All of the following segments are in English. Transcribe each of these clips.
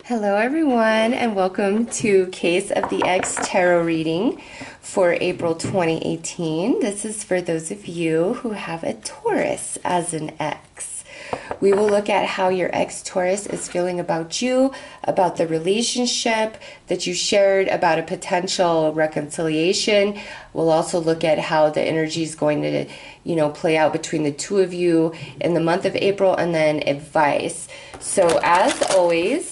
Hello everyone and welcome to Case of the Ex Tarot reading for April 2018. This is for those of you who have a Taurus as an ex. We will look at how your ex-Taurus is feeling about you, about the relationship that you shared, about a potential reconciliation. We'll also look at how the energy is going to, play out between the two of you in the month of April, and then advice. So as always,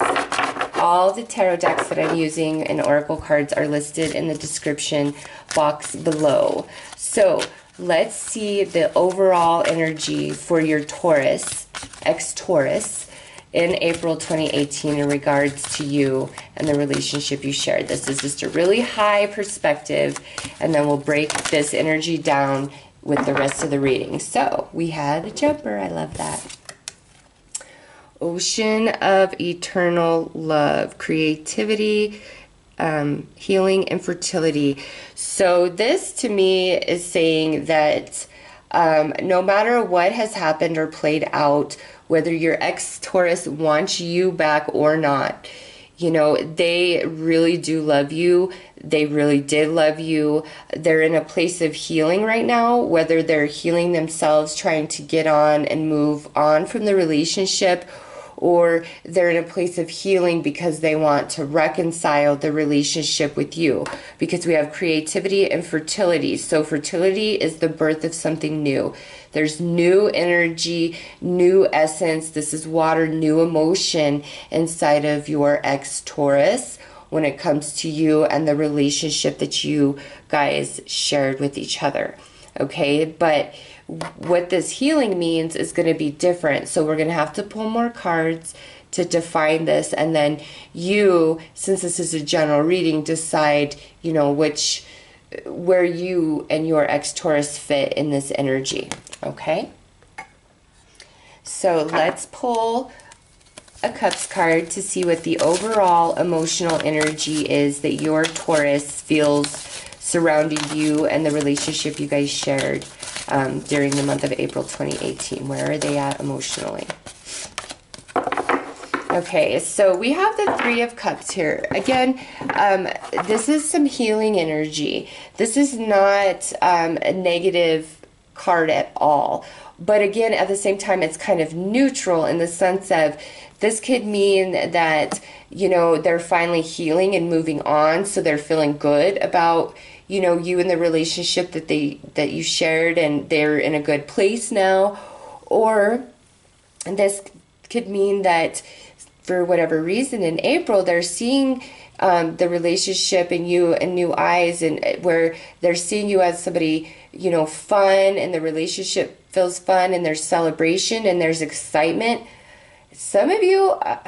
all the tarot decks that I'm using and oracle cards are listed in the description box below. So let's see the overall energy for your Taurus, ex-Taurus, in April 2018 in regards to you and the relationship you shared. This is just a really high perspective, and then we'll break this energy down with the rest of the reading. So we had a jumper. I love that. Ocean of eternal love, creativity, healing, and fertility. So this to me is saying that no matter what has happened or played out, whether your ex-Taurus wants you back or not, they really do love you. They really did love you. They're in a place of healing right now, whether they're healing themselves, trying to get on and move on from the relationship, or they're in a place of healing because they want to reconcile the relationship with you, because we have creativity and fertility. So fertility is the birth of something new. There's new energy, new essence. This is water, new emotion inside of your ex-Taurus when it comes to you and the relationship that you guys shared with each other. Okay, but what this healing means is going to be different. So we're going to have to pull more cards to define this, and then you, since this is a general reading, decide, where you and your ex-Taurus fit in this energy. Okay? So let's pull a Cups card to see what the overall emotional energy is that your Taurus feels surrounding you and the relationship you guys shared during the month of April 2018. Where are they at emotionally? Okay, so we have the Three of Cups here. Again, this is some healing energy. This is not a negative card at all. But again, at the same time, it's kind of neutral in the sense of this could mean that, they're finally healing and moving on, so they're feeling good about you and the relationship that you shared, and they're in a good place now. Or this could mean that for whatever reason in April, they're seeing the relationship and you in new eyes, and where they're seeing you as somebody, fun, and the relationship feels fun, and there's celebration and there's excitement. Some of you, I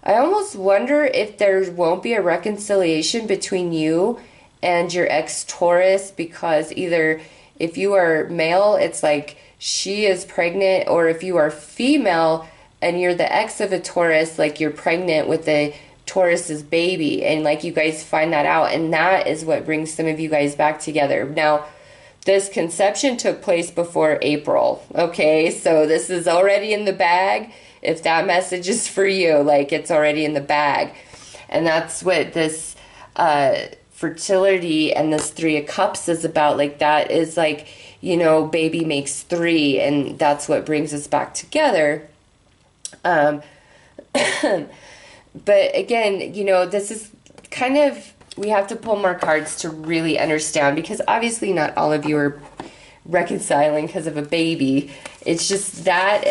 almost wonder if there won't be a reconciliation between you and your ex-Taurus, because either if you are male, it's like she is pregnant, or if you are female and you're the ex of a Taurus, like you're pregnant with the Taurus's baby, and like you guys find that out, and that is what brings some of you guys back together. Now, this conception took place before April, okay? So this is already in the bag. If that message is for you, like it's already in the bag. And that's what this fertility and this Three of Cups is about. Like that is like, baby makes three, and that's what brings us back together. But again, this is kind of, we have to pull more cards to really understand, because obviously not all of you are reconciling because of a baby. It's just that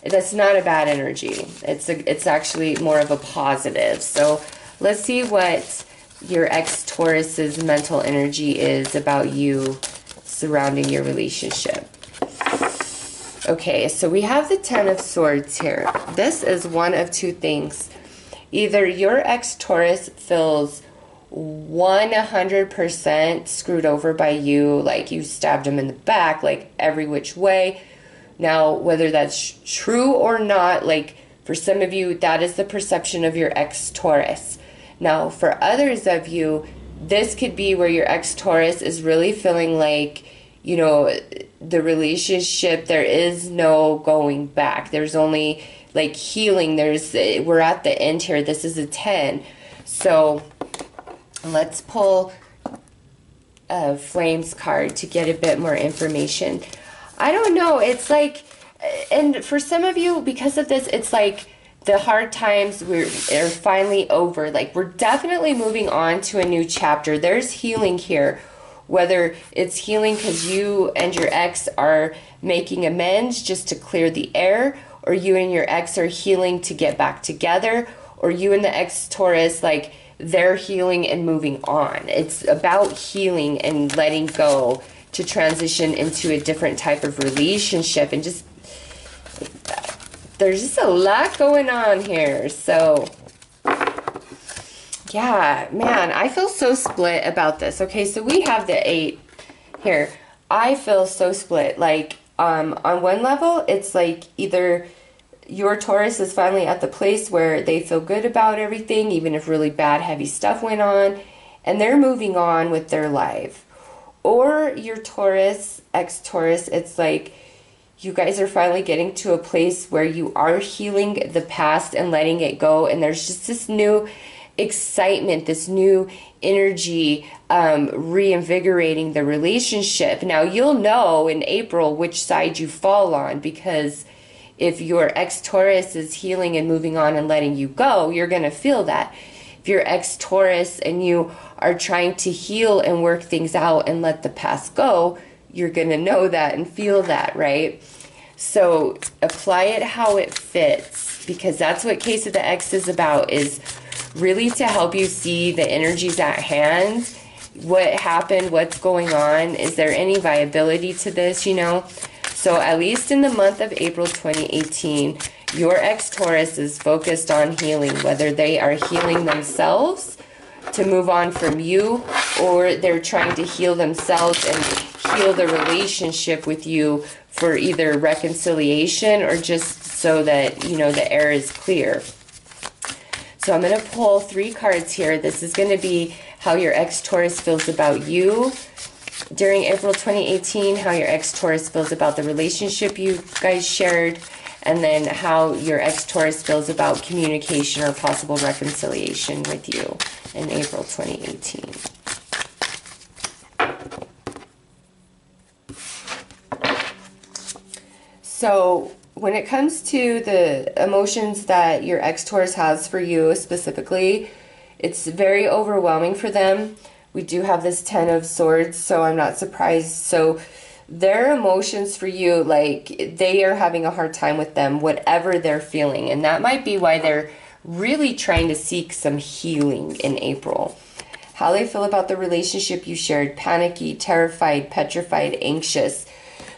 that's not a bad energy. It's actually more of a positive. So let's see what your ex-Taurus's mental energy is about you surrounding your relationship. Okay, so we have the Ten of Swords here. This is one of two things. Either your ex-Taurus feels 100% screwed over by you, like you stabbed him in the back, like every which way. Now, whether that's true or not, like for some of you, that is the perception of your ex-Taurus. Now, for others of you, this could be where your ex-Taurus is really feeling like, the relationship, there is no going back. There's only like healing. We're at the end here. This is a 10. So let's pull a Flames card to get a bit more information. I don't know. It's like, and for some of you, because of this, it's like the hard times are finally over. Like, we're definitely moving on to a new chapter. There's healing here. Whether it's healing because you and your ex are making amends just to clear the air, or you and your ex are healing to get back together, or you and the ex Taurus, like, they're healing and moving on. It's about healing and letting go to transition into a different type of relationship. And just, there's just a lot going on here. So yeah, man, I feel so split about this. Okay, so we have the 8 here. I feel so split. Like, on one level, it's like either your Taurus is finally at the place where they feel good about everything, even if really bad, heavy stuff went on, and they're moving on with their life. Or your Taurus, ex-Taurus, it's like you guys are finally getting to a place where you are healing the past and letting it go, and there's just this new excitement, this new energy, reinvigorating the relationship. Now, you'll know in April which side you fall on, because if your ex-Taurus is healing and moving on and letting you go, you're going to feel that. If you're ex-Taurus and you are trying to heal and work things out and let the past go, you're going to know that and feel that, right? So apply it how it fits, because that's what Case of the X is about, is really to help you see the energies at hand, what happened, what's going on, is there any viability to this, you know? So at least in the month of April 2018, your ex-Taurus is focused on healing, whether they are healing themselves to move on from you, or they're trying to heal themselves and heal the relationship with you for either reconciliation or just so that, you know, the air is clear. So I'm going to pull 3 cards here. This is going to be how your ex-Taurus feels about you during April 2018, how your ex-Taurus feels about the relationship you guys shared, and then how your ex-Taurus feels about communication or possible reconciliation with you in April 2018. So when it comes to the emotions that your ex-Taurus has for you specifically, it's very overwhelming for them. We do have this 10 of Swords, so I'm not surprised. So their emotions for you, like, they are having a hard time with them, whatever they're feeling. And that might be why they're really trying to seek some healing in April. How they feel about the relationship you shared: panicky, terrified, petrified, anxious.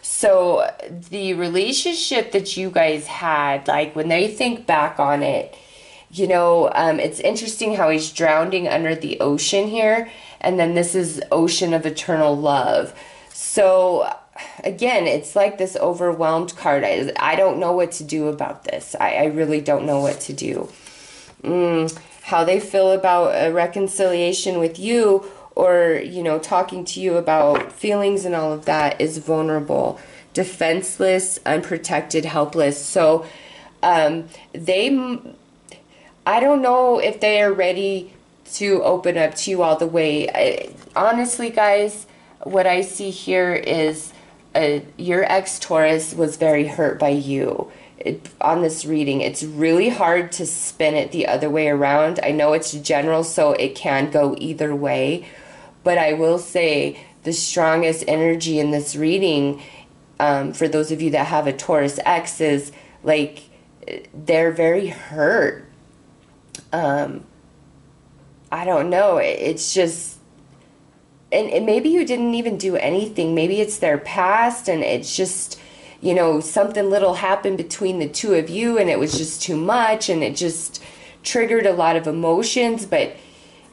So the relationship that you guys had, like, when they think back on it, you know, it's interesting how he's drowning under the ocean here. And then this is ocean of eternal love. So again, it's like this overwhelmed card. I don't know what to do about this. I really don't know what to do. How they feel about a reconciliation with you, or, you know, talking to you about feelings and all of that, is vulnerable, defenseless, unprotected, helpless. So I don't know if they are ready to open up to you all the way. Honestly, guys, what I see here is your ex-Taurus was very hurt by you. On this reading, it's really hard to spin it the other way around. I know it's general, so it can go either way. But I will say the strongest energy in this reading, for those of you that have a Taurus Ex, is like they're very hurt. I don't know. It's just, and maybe you didn't even do anything. Maybe it's their past, and it's just, you know, something little happened between the two of you, and it was just too much, and it just triggered a lot of emotions. But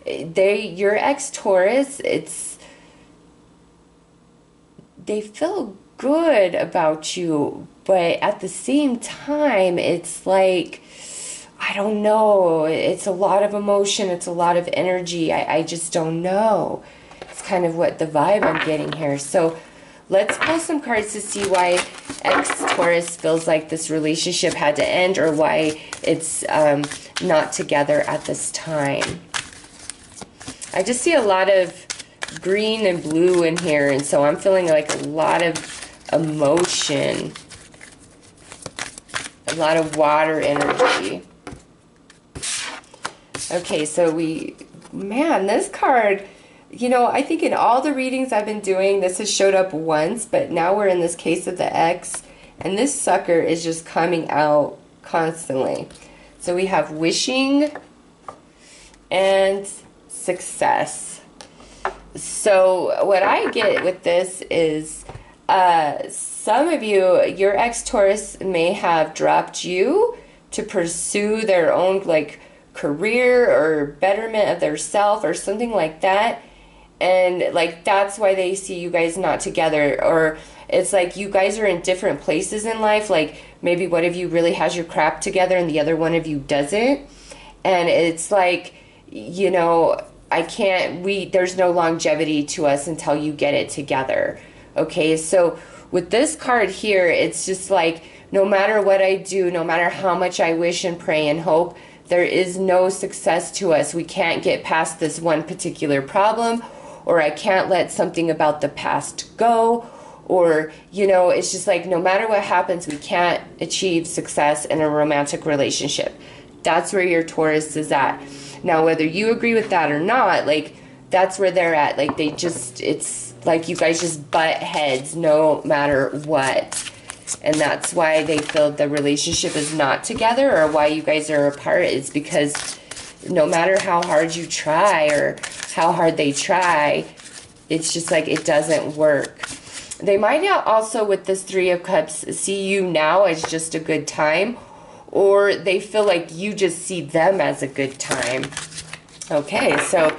your ex-Taurus, they feel good about you, but at the same time, it's like, I don't know, it's a lot of emotion, it's a lot of energy. I just don't know. It's kind of what the vibe I'm getting here. So let's pull some cards to see why ex-Taurus feels like this relationship had to end, or why it's not together at this time. I just see a lot of green and blue in here, and so I'm feeling like a lot of emotion, a lot of water energy. Okay, so man, this card, you know, I think in all the readings I've been doing, this has showed up once, but now we're in this case of the ex, and this sucker is just coming out constantly. So we have wishing and success. So what I get with this is some of you, your ex-Taurus may have dropped you to pursue their own like career or betterment of their self or something like that, and like that's why they see you guys not together. Or it's like you guys are in different places in life, like maybe one of you really has your crap together and the other one of you doesn't, and it's like, you know, there's no longevity to us until you get it together. Okay, so with this card here, it's just like no matter what I do, no matter how much I wish and pray and hope, there is no success to us. We can't get past this one particular problem, or I can't let something about the past go, or, you know, it's just like no matter what happens, we can't achieve success in a romantic relationship. That's where your Taurus is at. Now, whether you agree with that or not, like, that's where they're at. Like, it's like you guys just butt heads no matter what. And that's why they feel the relationship is not together, or why you guys are apart, is because no matter how hard you try or how hard they try, it's just like it doesn't work. They might not also, with this Three of Cups, see you now as just a good time, or they feel like you just see them as a good time. Okay, so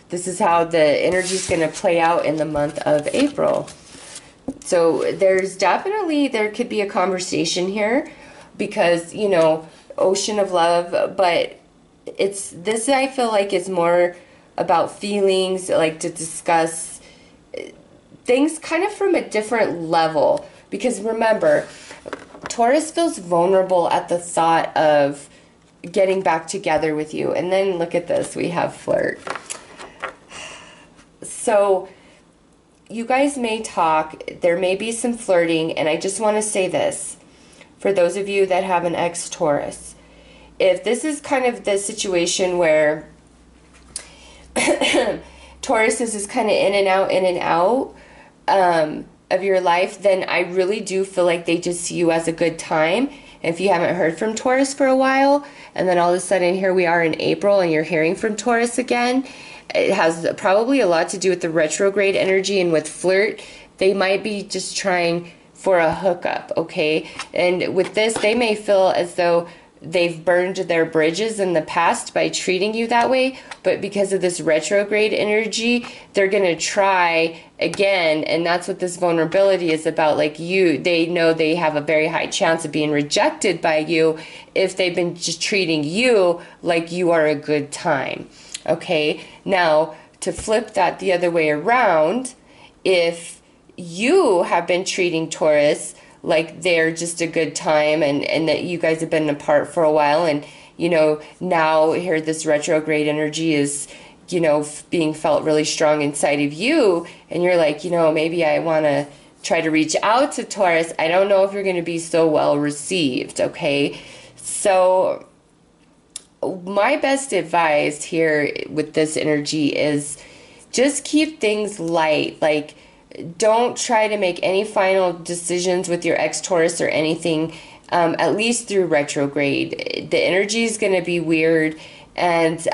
this is how the energy is going to play out in the month of April. So there could be a conversation here, because, you know, ocean of love, but this I feel like is more about feelings, like to discuss things kind of from a different level. Because remember, Taurus feels vulnerable at the thought of getting back together with you. And then look at this, we have flirt. So you guys may talk, there may be some flirting, and I just want to say this, for those of you that have an ex-Taurus, if this is kind of the situation where Taurus is just kind of in and out of your life, then I really do feel like they just see you as a good time. And if you haven't heard from Taurus for a while, and then all of a sudden here we are in April and you're hearing from Taurus again, it has probably a lot to do with the retrograde energy and with flirt. They might be just trying for a hookup, okay? And with this, they may feel as though they've burned their bridges in the past by treating you that way, but because of this retrograde energy, they're going to try again, and that's what this vulnerability is about. Like, they know they have a very high chance of being rejected by you if they've been just treating you like you are a good time. Okay, now to flip that the other way around, if you have been treating Taurus like they're just a good time, and that you guys have been apart for a while, and, you know, now here this retrograde energy is, you know, being felt really strong inside of you, and you're like, you know, maybe I want to try to reach out to Taurus, I don't know if you're going to be so well received, okay? So my best advice here with this energy is just keep things light. Like, don't try to make any final decisions with your ex-Taurus or anything, at least through retrograde. The energy is going to be weird, and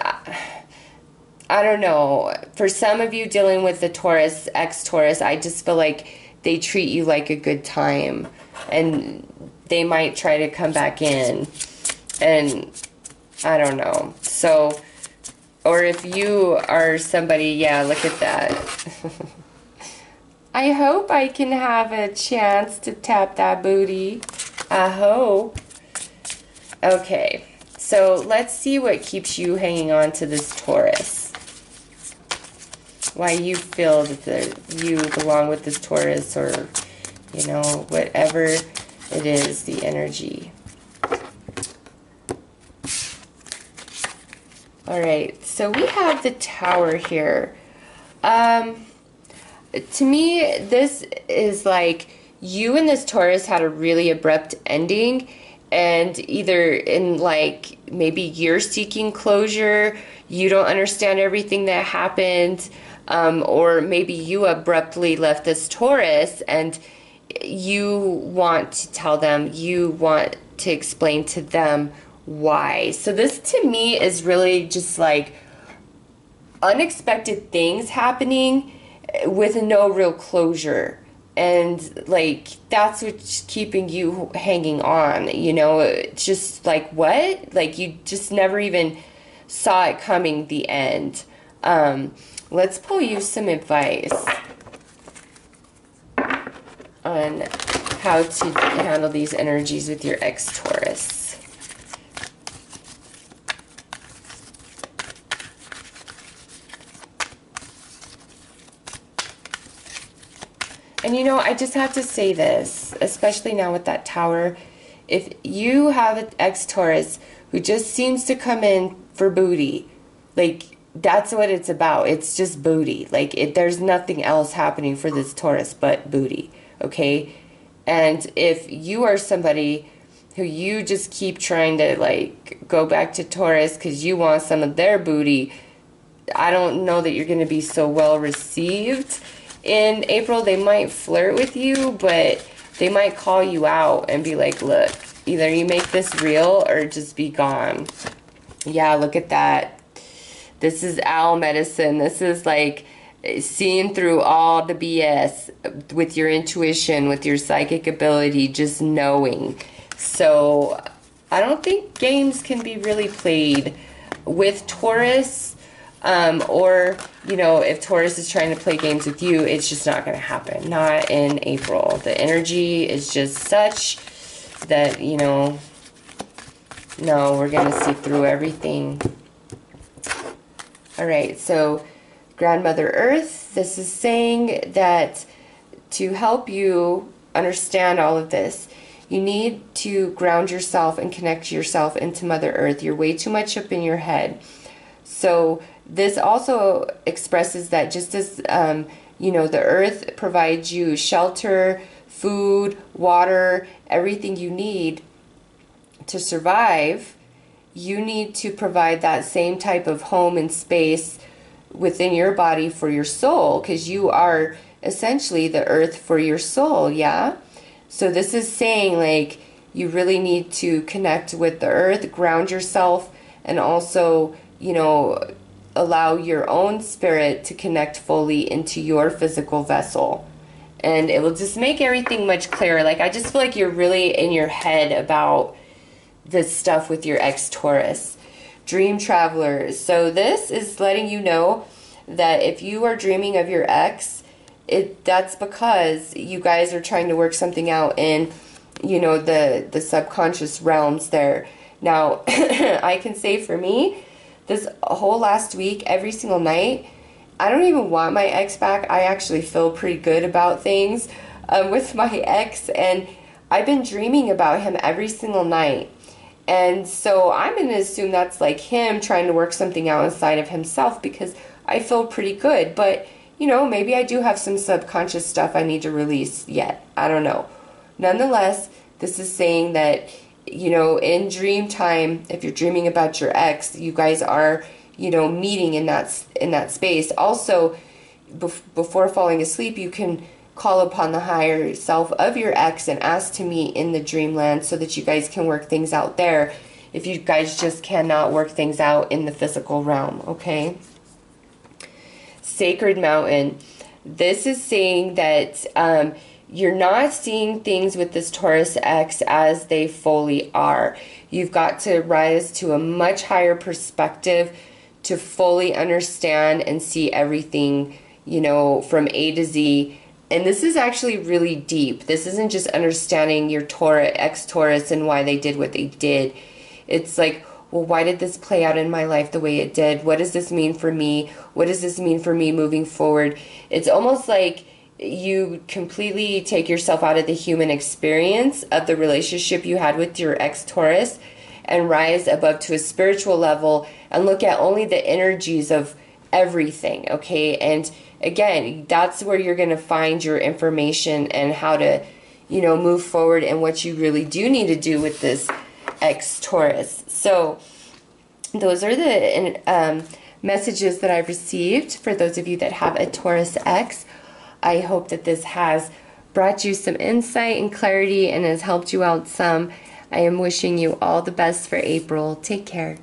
I don't know. For some of you dealing with the Taurus, ex-Taurus, I just feel like they treat you like a good time, and they might try to come back in, and I don't know. So, or if you are somebody, yeah, look at that. I hope I can have a chance to tap that booty. I hope. Okay, so let's see what keeps you hanging on to this Taurus. Why you feel that you belong with this Taurus, or, you know, whatever It is the energy. All right, so we have the Tower here. To me, this is like you and this Taurus had a really abrupt ending, and either in like maybe you're seeking closure, you don't understand everything that happened, or maybe you abruptly left this Taurus and you want to tell them, you want to explain to them why. So this to me is really just like unexpected things happening with no real closure. And like that's what's keeping you hanging on, you know. It's just like, what? Like you just never even saw it coming, the end. Let's pull you some advice on how to handle these energies with your ex-Taurus. And you know, I just have to say this, especially now with that Tower. If you have an ex-Taurus who just seems to come in for booty, like that's what it's about. It's just booty. Like there's nothing else happening for this Taurus but booty, okay? And if you are somebody who you just keep trying to like go back to Taurus because you want some of their booty, I don't know that you're going to be so well received. In April, they might flirt with you, but they might call you out and be like, look, either you make this real or just be gone. Yeah, look at that. This is owl medicine. This is like seeing through all the BS with your intuition, with your psychic ability, just knowing. So I don't think games can be really played with Taurus. Or, you know, if Taurus is trying to play games with you, it's just not going to happen. Not in April. The energy is just such that, you know, no, we're going to see through everything. All right, so Grandmother Earth, this is saying that to help you understand all of this, you need to ground yourself and connect yourself into Mother Earth. You're way too much up in your head. So this also expresses that just as, you know, the earth provides you shelter, food, water, everything you need to survive, you need to provide that same type of home and space within your body for your soul, because you are essentially the earth for your soul, yeah? So this is saying, like, you really need to connect with the earth, ground yourself, and also, you know, allow your own spirit to connect fully into your physical vessel. And it will just make everything much clearer. Like, I just feel like you're really in your head about this stuff with your ex-Taurus. Dream travelers. So this is letting you know that if you are dreaming of your ex, that's because you guys are trying to work something out in, you know, the subconscious realms there. Now, I can say for me, this whole last week, every single night, I don't even want my ex back. I actually feel pretty good about things with my ex, and I've been dreaming about him every single night. And so I'm going to assume that's like him trying to work something out inside of himself, because I feel pretty good. But, you know, maybe I do have some subconscious stuff I need to release yet. I don't know. Nonetheless, this is saying that, you know, in dream time, if you're dreaming about your ex, you guys are, you know, meeting in that space. Also, before falling asleep, you can call upon the higher self of your ex and ask to meet in the dreamland so that you guys can work things out there if you guys just cannot work things out in the physical realm, okay? Sacred Mountain. This is saying that you're not seeing things with this Taurus Ex as they fully are. You've got to rise to a much higher perspective to fully understand and see everything, you know, from A to Z. And this is actually really deep. This isn't just understanding your ex-Taurus and why they did what they did. It's like, well, why did this play out in my life the way it did? What does this mean for me? What does this mean for me moving forward? It's almost like you completely take yourself out of the human experience of the relationship you had with your ex-Taurus and rise above to a spiritual level and look at only the energies of everything, okay? And again, that's where you're going to find your information and how to, you know, move forward and what you really do need to do with this ex-Taurus. So those are the messages that I've received for those of you that have a Taurus Ex. I hope that this has brought you some insight and clarity and has helped you out some. I am wishing you all the best for April. Take care.